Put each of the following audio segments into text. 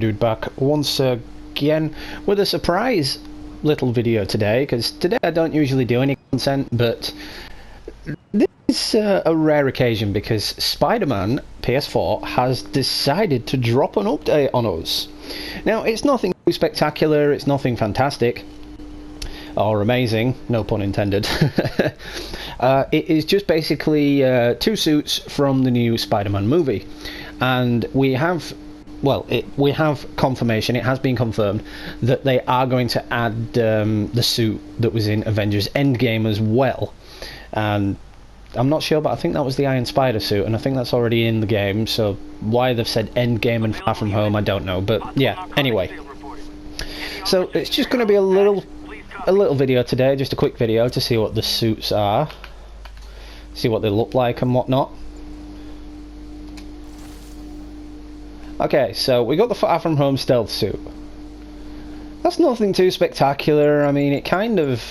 Dude back once again with a surprise little video today, because today I don't usually do any content, but this is a rare occasion because Spider-Man PS4 has decided to drop an update on us. Now, it's nothing too spectacular, it's nothing fantastic or amazing, no pun intended. It is just basically 2 suits from the new Spider-Man movie, and we have confirmation, it has been confirmed, that they are going to add the suit that was in Avengers Endgame as well. And I'm not sure, but I think that was the Iron Spider suit, and I think that's already in the game, so why they've said Endgame and Far From Home, I don't know. But yeah, anyway. So it's just going to be a little video today, just a quick video to see what the suits are, see what they look like and whatnot. Okay, so we got the Far From Home stealth suit. That's nothing too spectacular. I mean, it kind of...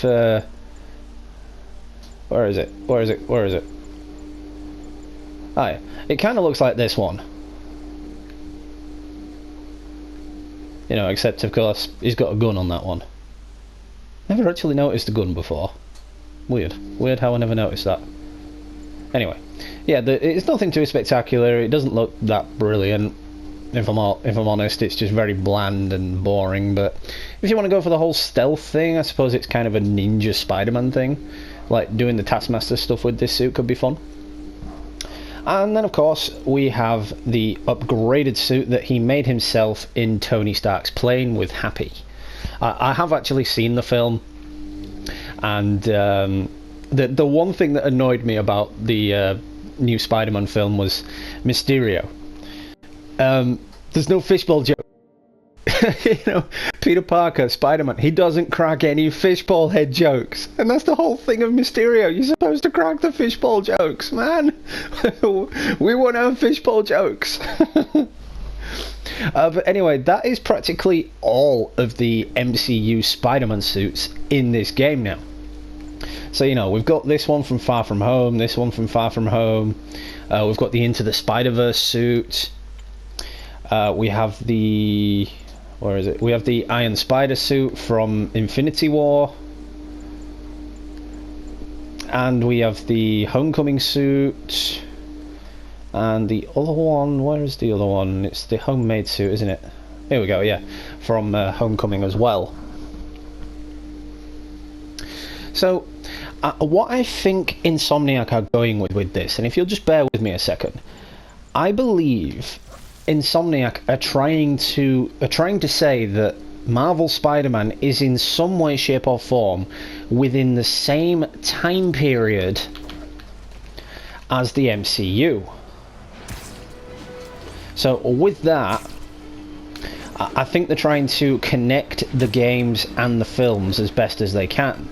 where is it? Where is it? Where is it? Oh, yeah. It kind of looks like this one. You know, except, of course, he's got a gun on that one. Never actually noticed the gun before. Weird. Weird how I never noticed that. Anyway. Yeah, it's nothing too spectacular. It doesn't look that brilliant. If I'm honest, it's just very bland and boring. But if you want to go for the whole stealth thing, I suppose it's kind of a ninja Spider-Man thing. Like doing the Taskmaster stuff with this suit could be fun. And then, of course, we have the upgraded suit that he made himself in Tony Stark's plane with Happy. I have actually seen the film, and the one thing that annoyed me about the new Spider-Man film was Mysterio. There's no fishbowl joke. You know, Peter Parker, Spider-Man, he doesn't crack any fishbowl head jokes, and that's the whole thing of Mysterio. You're supposed to crack the fishbowl jokes, man. We want to have fishbowl jokes. But anyway, that is practically all of the MCU Spider-Man suits in this game now. So, you know, we've got this one from Far From Home, this one from Far From Home, we've got the Into the Spider-Verse suit, we have the... where is it? We have the Iron Spider suit from Infinity War, and we have the Homecoming suit, and the other one, where is the other one? It's the homemade suit, isn't it? Here we go, yeah, from Homecoming as well. So what I think Insomniac are going with this, and if you'll just bear with me a second, I believe Insomniac are trying to say that Marvel Spider-Man is in some way, shape or form within the same time period as the MCU. So with that, I think they're trying to connect the games and the films as best as they can.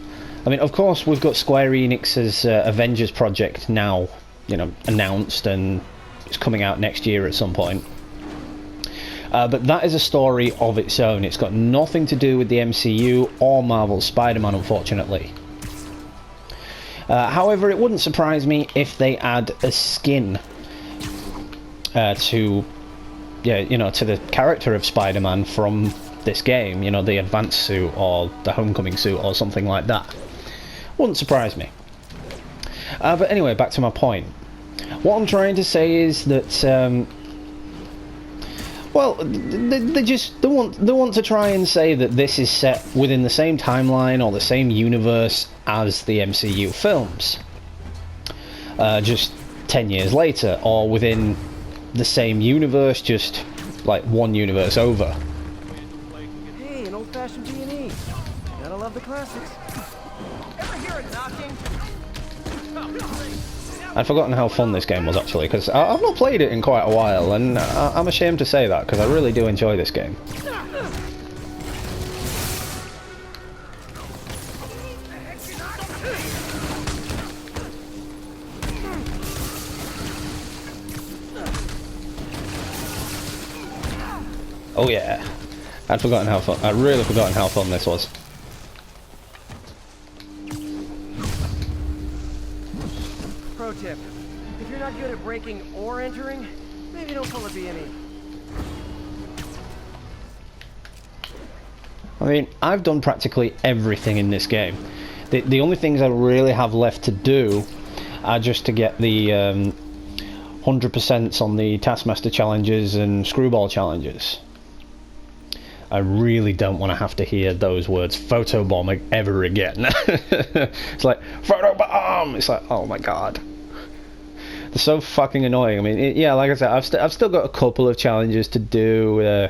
I mean, of course, we've got Square Enix's Avengers project now, you know, announced, and it's coming out next year at some point. But that is a story of its own. It's got nothing to do with the MCU or Marvel Spider-Man, unfortunately. However, it wouldn't surprise me if they add a skin to the character of Spider-Man from this game. You know, the advanced suit or the Homecoming suit or something like that. Wouldn't surprise me. But anyway, back to my point. What I'm trying to say is that. Well, they want to try and say that this is set within the same timeline or the same universe as the MCU films, just 10 years later, or within the same universe, just like one universe over. Hey, an old-fashioned D&E. Gotta love the classics. Ever hear it knocking? I'd forgotten how fun this game was, actually, because I've not played it in quite a while, and I'm ashamed to say that, because I really do enjoy this game. Oh yeah, I'd forgotten how fun, I'd really forgotten how fun this was. Pro tip, if you're not good at breaking or entering, maybe don't pull a B&E. I mean, I've done practically everything in this game. The only things I really have left to do are just to get the 100% on the Taskmaster challenges and Screwball challenges. I really don't want to have to hear those words photobomb ever again. It's like, photobomb! It's like, oh my god. They're so fucking annoying. I mean, yeah, like I said, I've still got a couple of challenges to do,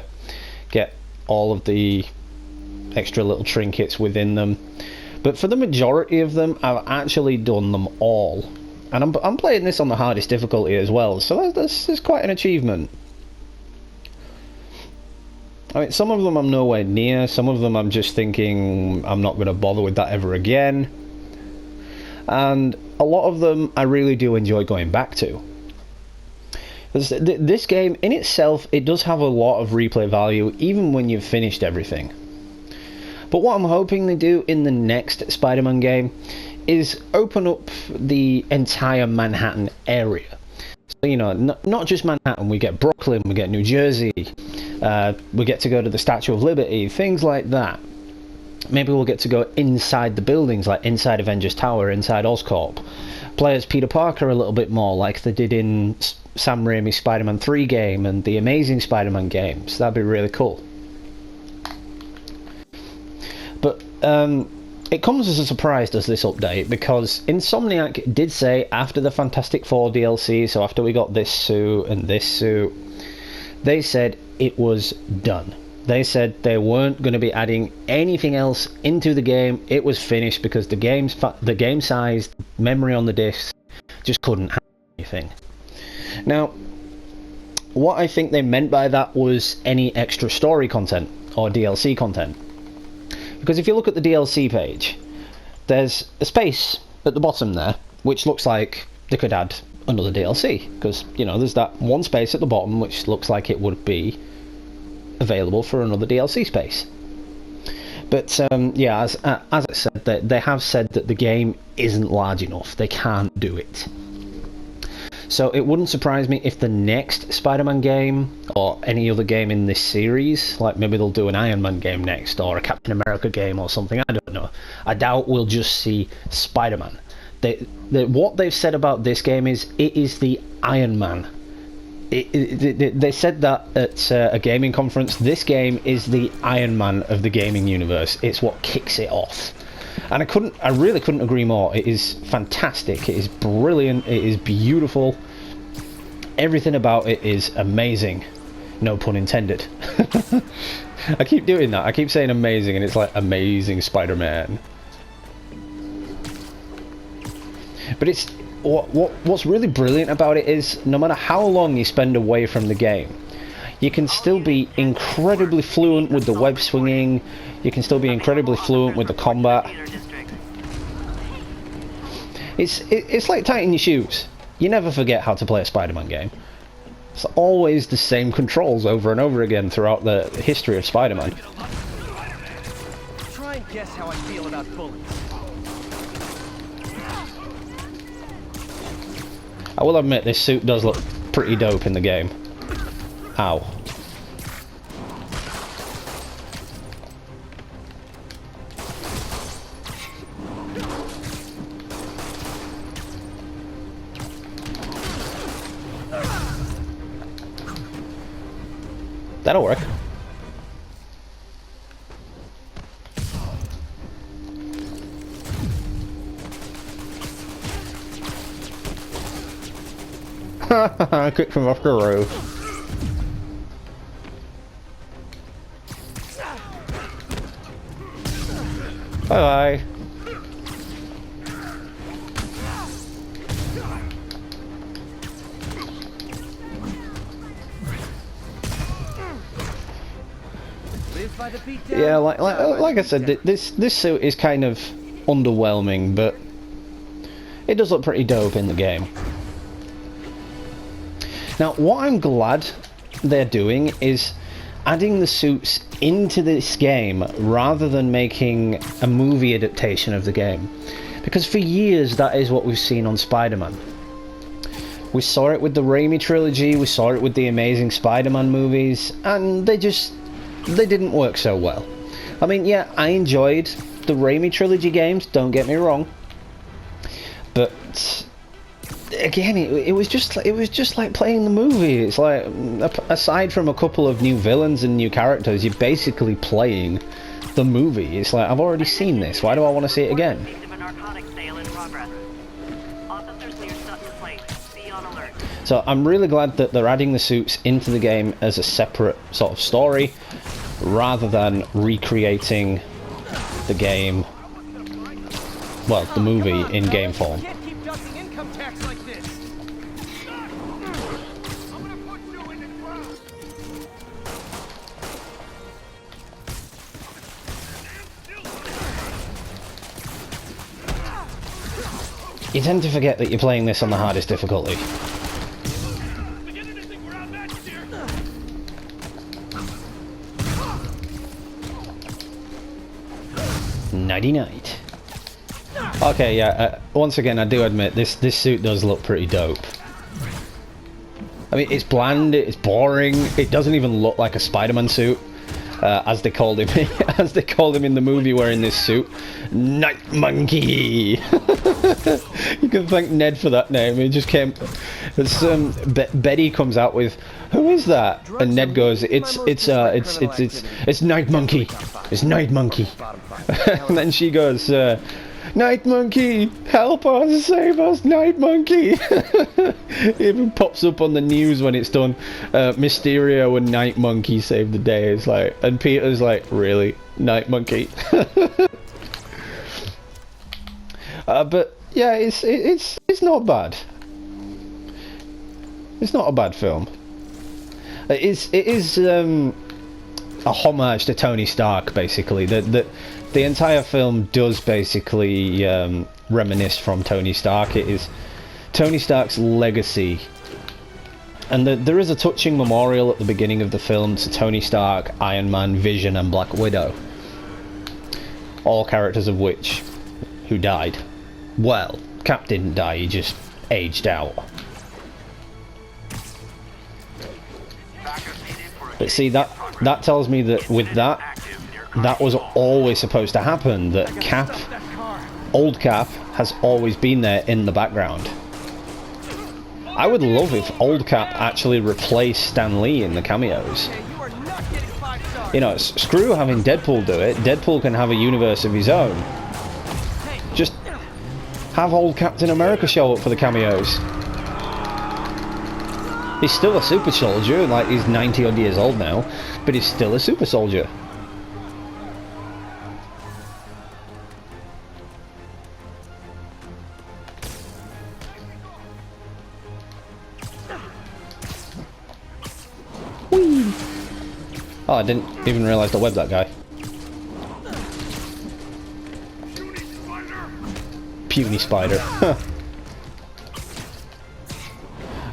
get all of the extra little trinkets within them. But for the majority of them, I've actually done them all. And I'm playing this on the hardest difficulty as well, so this is quite an achievement. I mean, some of them I'm nowhere near, some of them I'm just thinking I'm not going to bother with that ever again. And a lot of them I really do enjoy going back to. This game in itself, it does have a lot of replay value even when you've finished everything. But what I'm hoping they do in the next Spider-Man game is open up the entire Manhattan area. So, you know, not just Manhattan, we get Brooklyn, we get New Jersey, we get to go to the Statue of Liberty, things like that. Maybe we'll get to go inside the buildings, like inside Avengers Tower, inside Oscorp. Play as Peter Parker a little bit more, like they did in Sam Raimi's Spider-Man 3 game and the Amazing Spider-Man games. That'd be really cool. But it comes as a surprise, does this update, because Insomniac did say after the Fantastic Four DLC, so after we got this suit and this suit, they said it was done. They said they weren't going to be adding anything else into the game. It was finished because the game size, memory on the disc, just couldn't handle anything. Now, what I think they meant by that was any extra story content or DLC content. Because if you look at the DLC page, there's a space at the bottom there, which looks like they could add another DLC. Because, you know, there's that one space at the bottom which looks like it would be available for another DLC space. But yeah, as I said, they have said that the game isn't large enough. They can't do it. So it wouldn't surprise me if the next Spider-Man game, or any other game in this series, like maybe they'll do an Iron Man game next, or a Captain America game or something, I don't know. I doubt we'll just see Spider-Man. What they've said about this game is, it is the Iron Man. They said that at a gaming conference. This game is the Iron Man of the gaming universe. It's what kicks it off. And I really couldn't agree more. It is fantastic. It is brilliant. It is beautiful. Everything about it is amazing. No pun intended. I keep doing that. I keep saying amazing, and it's like Amazing Spider-Man. But it's what's really brilliant about it is, no matter how long you spend away from the game, you can still be incredibly fluent with the web swinging. You can still be incredibly fluent with the combat. It's like tightening your shoes. You never forget how to play a Spider-Man game. It's always the same controls over and over again throughout the history of Spider-Man. Try and guess how I feel about bullets. I will admit, this suit does look pretty dope in the game. Ow. That'll work. I kicked him off the roof. Bye bye. Yeah, like I said, this suit is kind of underwhelming, but it does look pretty dope in the game. Now, what I'm glad they're doing is adding the suits into this game rather than making a movie adaptation of the game. Because for years, that is what we've seen on Spider-Man. We saw it with the Raimi trilogy, we saw it with the Amazing Spider-Man movies, and they didn't work so well. I mean, yeah, I enjoyed the Raimi trilogy games, don't get me wrong. But again, it was just like playing the movie. It's like, aside from a couple of new villains and new characters, you're basically playing the movie. It's like, I've already seen this, why do I want to see it again? So I'm really glad that they're adding the suits into the game as a separate sort of story, rather than recreating the game, well, the movie in game form. You tend to forget that you're playing this on the hardest difficulty. Nighty night. Okay, yeah, once again, I do admit, this suit does look pretty dope. I mean, it's bland, it's boring, it doesn't even look like a Spider-Man suit, as they called him, as they called him in the movie wearing this suit. Night Monkey! You can thank Ned for that name, it just came... Betty comes out with, who is that? And Ned goes, it's Night Monkey, it's Night Monkey. And then she goes, Night Monkey, help us, save us, Night Monkey. It even pops up on the news when it's done. Mysterio and Night Monkey saved the day. It's like, and Peter's like, really, Night Monkey? But yeah, it's not bad. It's not a bad film. It is a homage to Tony Stark, basically. The entire film does basically reminisce from Tony Stark. It is Tony Stark's legacy. And there is a touching memorial at the beginning of the film to Tony Stark, Iron Man, Vision and Black Widow. All characters of which who died. Well, Cap didn't die, he just aged out. But see, that tells me that with that was always supposed to happen, that Cap, old Cap, has always been there in the background. I would love if old Cap actually replaced Stan Lee in the cameos. You know, screw having Deadpool do it, Deadpool can have a universe of his own. Just have old Captain America show up for the cameos. He's still a super soldier, like he's 90 odd years old now, but he's still a super soldier. Whee! Oh, I didn't even realise to web that guy. Puny spider.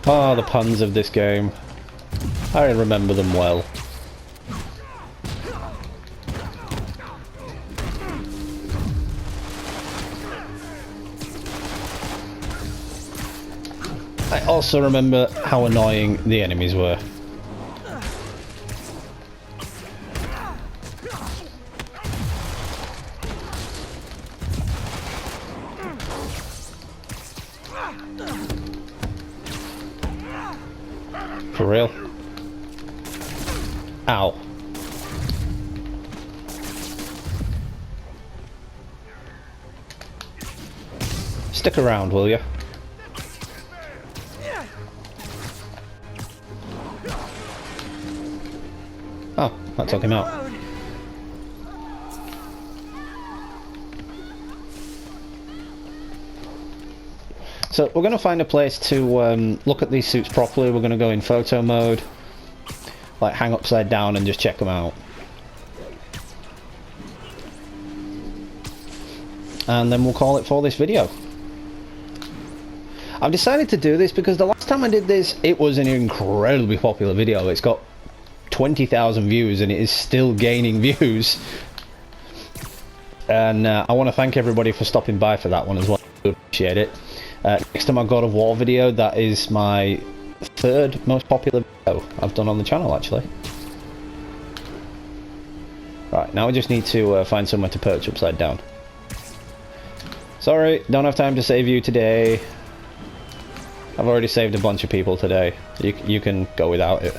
Ah, the puns of this game. I remember them well. I also remember how annoying the enemies were. For real? Ow. Stick around, will you? Oh, that took him out. So we're going to find a place to look at these suits properly. We're going to go in photo mode, like hang upside down and just check them out. And then we'll call it for this video. I've decided to do this because the last time I did this, it was an incredibly popular video. It's got 20,000 views and it is still gaining views. And I want to thank everybody for stopping by for that one as well. I appreciate it. Next to my God of War video, that is my third most popular video I've done on the channel, actually. Right, now we just need to find somewhere to perch upside down. Sorry, don't have time to save you today. I've already saved a bunch of people today. You can go without it.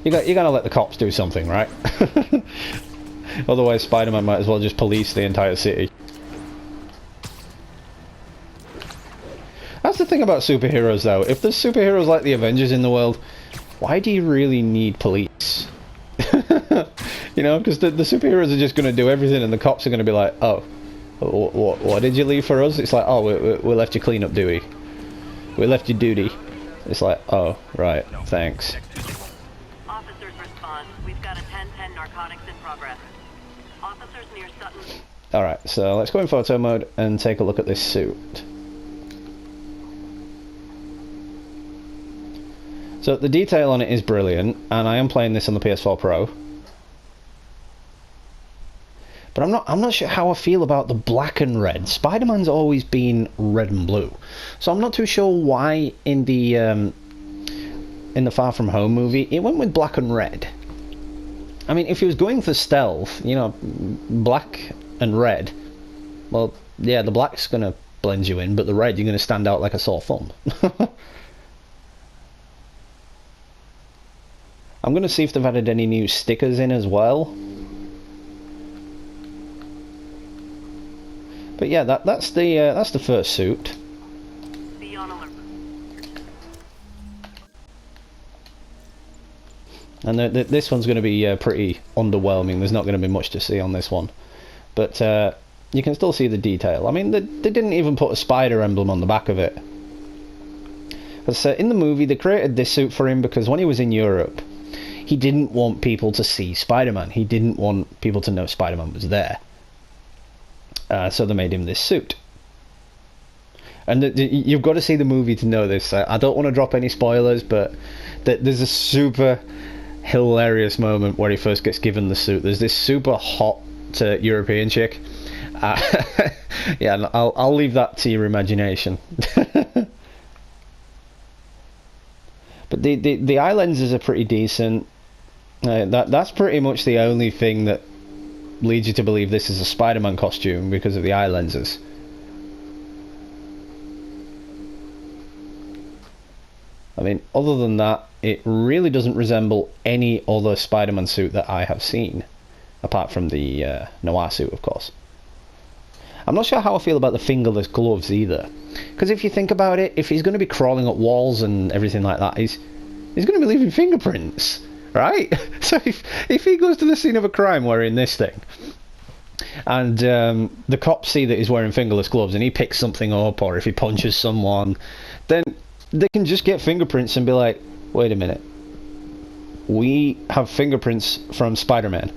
You gotta let the cops do something, right? Otherwise Spider-Man might as well just police the entire city. That's the thing about superheroes though. If there's superheroes like the Avengers in the world, why do you really need police? You know, because the superheroes are just going to do everything and the cops are going to be like, oh, what did you leave for us? It's like, oh, we left you clean up duty. We left you duty. It's like, oh, right, thanks. Officers respond. We've got a 10-10 narcotics in progress. Officers near Sutton. Alright, so let's go in photo mode and take a look at this suit. So the detail on it is brilliant, and I am playing this on the PS4 Pro. But I'm not sure how I feel about the black and red. Spider-Man's always been red and blue, so I'm not too sure why in the Far From Home movie it went with black and red. I mean, if he was going for stealth, you know, black and red, well, yeah, the black's gonna blend you in, but the red, you're gonna stand out like a sore thumb. I'm gonna see if they've added any new stickers in as well. But yeah, that's the first suit. Be on alert. And this one's going to be pretty underwhelming. There's not going to be much to see on this one, but you can still see the detail. I mean, they didn't even put a spider emblem on the back of it. Because in the movie, they created this suit for him because when he was in Europe, he didn't want people to see Spider-Man. He didn't want people to know Spider-Man was there. So they made him this suit. And you've got to see the movie to know this. I don't want to drop any spoilers, but there's a super hilarious moment where he first gets given the suit. There's this super hot European chick. Yeah, I'll leave that to your imagination. But the eye lenses are pretty decent. That's pretty much the only thing that leads you to believe this is a Spider-Man costume, because of the eye lenses. I mean, other than that, it really doesn't resemble any other Spider-Man suit that I have seen, apart from the Noir suit, of course. I'm not sure how I feel about the fingerless gloves either, because if you think about it, if he's going to be crawling up walls and everything like that, he's going to be leaving fingerprints, right? So if he goes to the scene of a crime wearing this thing, and the cops see that he's wearing fingerless gloves and he picks something up, or if he punches someone, then they can just get fingerprints and be like, wait a minute, we have fingerprints from Spider-Man.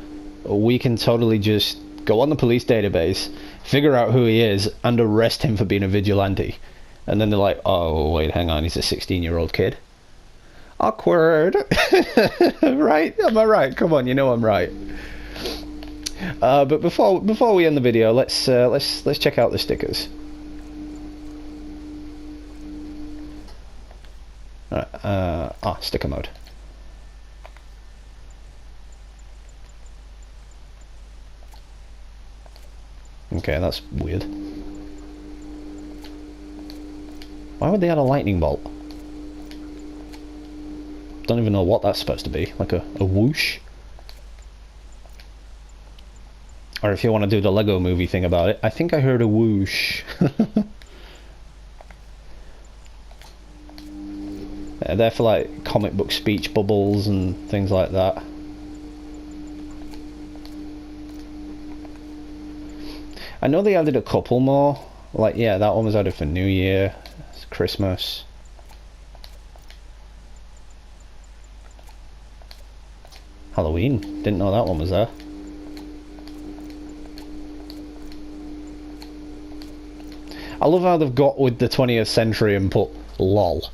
We can totally just go on the police database, figure out who he is, and arrest him for being a vigilante. And then they're like, oh, wait, hang on, he's a 16-year-old kid. Awkward. Right? Am I right? Come on, you know I'm right. But before we end the video, let's check out the stickers. Alright, sticker mode. Okay, that's weird. Why would they add a lightning bolt? Don't even know what that's supposed to be. Like a whoosh? Or if you want to do the Lego movie thing about it, I think I heard a whoosh. They're for like comic book speech bubbles and things like that. I know they added a couple more. Like, yeah, that one was added for New Year, Christmas. Halloween. Didn't know that one was there. I love how they've got with the 20th century and put LOL.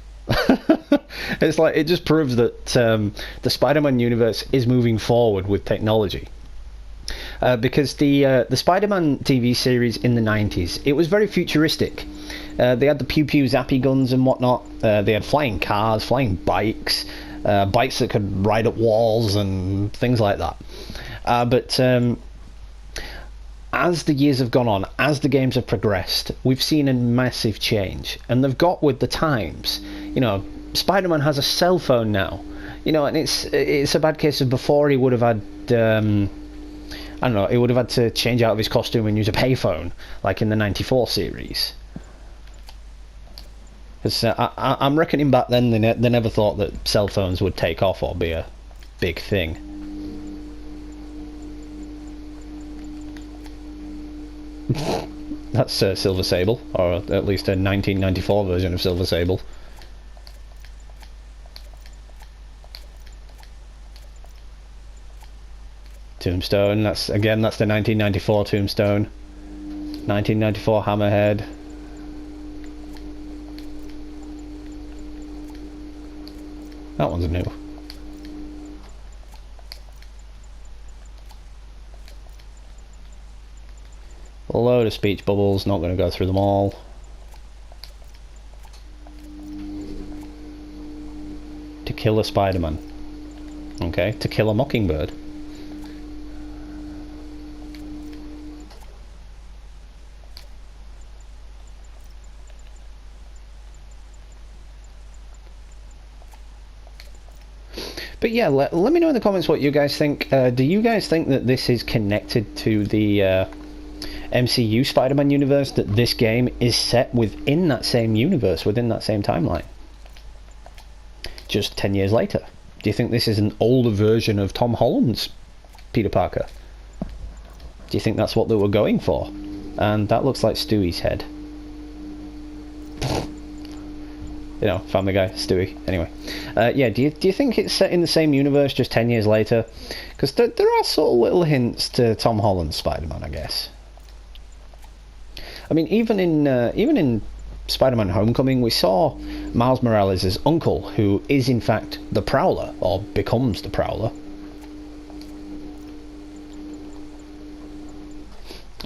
It's like, it just proves that the Spider-Man universe is moving forward with technology. Because the Spider-Man TV series in the 90s, it was very futuristic. They had the pew-pew zappy guns and whatnot. They had flying cars, flying bikes. bikes that could ride up walls and things like that. But as the years have gone on, as the games have progressed, we've seen a massive change, and they've got with the times. You know, Spider-Man has a cell phone now. You know, and it's a bad case of before he would have had. I don't know, he would have had to change out of his costume and use a payphone, like in the 94 series. Because I'm reckoning back then they never thought that cell phones would take off or be a big thing. That's Silver Sable, or at least a 1994 version of Silver Sable. Tombstone, that's the 1994 Tombstone. 1994 Hammerhead. That one's new. A load of speech bubbles, not going to go through them all. To kill a Spider-Man. Okay, to kill a Mockingbird. But yeah, let me know in the comments what you guys think. Do you guys think that this is connected to the MCU Spider-Man universe, that this game is set within that same universe, within that same timeline? Just 10 years later. Do you think this is an older version of Tom Holland's Peter Parker? Do you think that's what they were going for? And that looks like Stewie's head. You know, Family Guy, Stewie. Anyway, yeah. Do you think it's set in the same universe, just 10 years later? Because there are sort of little hints to Tom Holland's Spider-Man, I guess. I mean, even in Spider-Man: Homecoming, we saw Miles Morales' uncle, who is in fact the Prowler, or becomes the Prowler.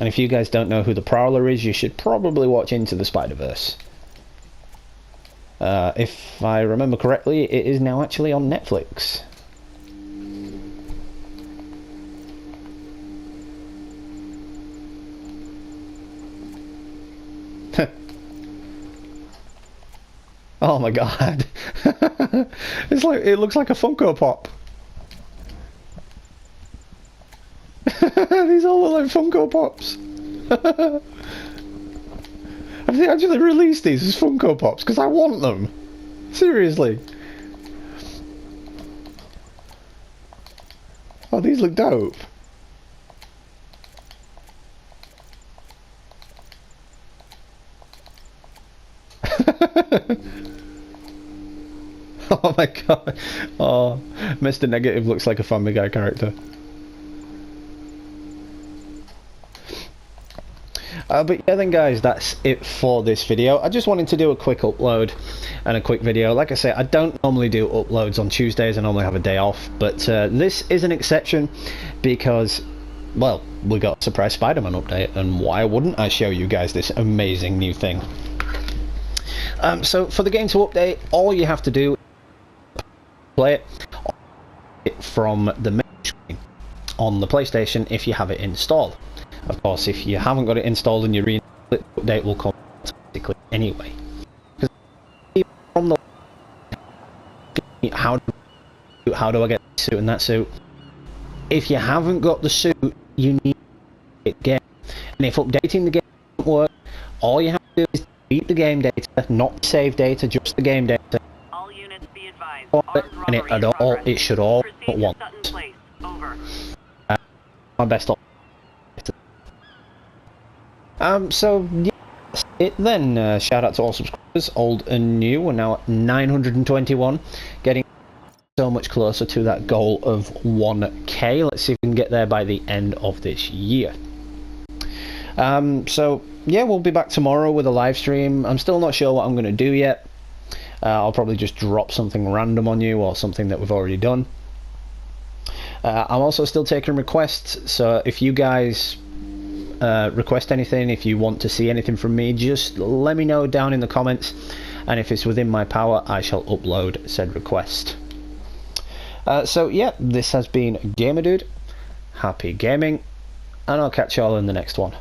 And if you guys don't know who the Prowler is, you should probably watch Into the Spider-Verse. If I remember correctly, it is now actually on Netflix. Oh my god. It's like, it looks like a Funko Pop. These all look like Funko Pops. Have they actually released these as Funko Pops? Because I want them. Seriously. Oh, these look dope. Oh my god. Oh, Mr. Negative looks like a Family Guy character. But yeah then guys, that's it for this video. I just wanted to do a quick upload and a quick video. Like I say, I don't normally do uploads on Tuesdays, I normally have a day off, but this is an exception because, well, we got a surprise Spider-Man update, and why wouldn't I show you guys this amazing new thing? So for the game to update, all you have to do is play it from the main screen on the PlayStation if you have it installed. Of course, if you haven't got it installed and you reinstall it, the update will come automatically anyway. From the how do I get this suit and that suit? If you haven't got the suit, you need it again. And if updating the game doesn't work, all you have to do is delete the game data, not save data, just the game data. All units be advised. And it should all at once. My best option. So yeah, that's it then. Shout out to all subscribers, old and new. We're now at 921, getting so much closer to that goal of 1k. Let's see if we can get there by the end of this year. So yeah, we'll be back tomorrow with a live stream. I'm still not sure what I'm going to do yet. I'll probably just drop something random on you, or something that we've already done. I'm also still taking requests, so if you guys request anything, if you want to see anything from me, just let me know down in the comments, and if it's within my power, I shall upload said request. So yeah, this has been Gamer Dude. Happy gaming, and I'll catch you all in the next one.